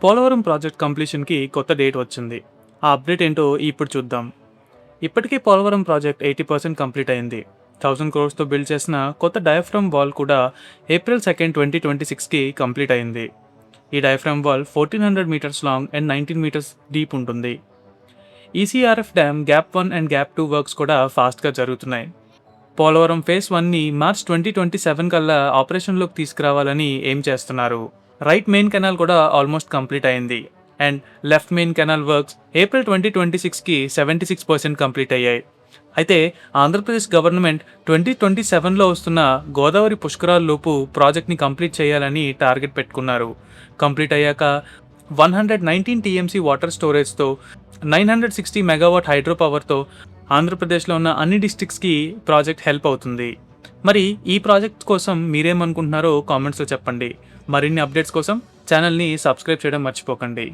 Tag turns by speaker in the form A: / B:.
A: Polavaram project కంప్లీషన్కి కొత్త date వచ్చింది. ఆ అప్డేట్ ఏంటో ఇప్పుడు చూద్దాం. ఇప్పటికీ పోలవరం ప్రాజెక్ట్ 80% కంప్లీట్ అయింది. 1000 crores బిల్డ్ చేసిన కొత్త డయాఫ్రమ్ వాల్ కూడా ఏప్రిల్ 2, 2026కి కంప్లీట్ అయింది. ఈ diaphragm wall 1400 metres long and 19 metres deep ఉంటుంది. ECRF dam gap 1 and gap 2 works కూడా ఫాస్ట్గా జరుగుతున్నాయి. పోలవరం ఫేజ్ 1ని మార్చ్ 2027 కల్లా ఆపరేషన్లోకి తీసుకురావాలని ఏం చేస్తున్నారు. రైట్ మెయిన్ కెనాల్ కూడా ఆల్మోస్ట్ కంప్లీట్ అయింది and left main canal works April 2026కి 76% కంప్లీట్ అయ్యాయి. అయితే ఆంధ్రప్రదేశ్ గవర్నమెంట్ 2027లో వస్తున్న గోదావరి పుష్కరాల్లోపు ప్రాజెక్ట్ని కంప్లీట్ చేయాలని టార్గెట్ పెట్టుకున్నారు. కంప్లీట్ అయ్యాక 119 టీఎంసీ వాటర్ స్టోరేజ్తో 960 మెగావాట్ హైడ్రో పవర్తో ఆంధ్రప్రదేశ్లో ఉన్న అన్ని డిస్ట్రిక్ట్స్కి ప్రాజెక్ట్ హెల్ప్ అవుతుంది. మరి ఈ ప్రాజెక్ట్ కోసం మీరేమనుకుంటున్నారో కామెంట్స్లో చెప్పండి. మరిన్ని అప్డేట్స్ కోసం ఛానల్ని సబ్స్క్రైబ్ చేయడం మర్చిపోకండి.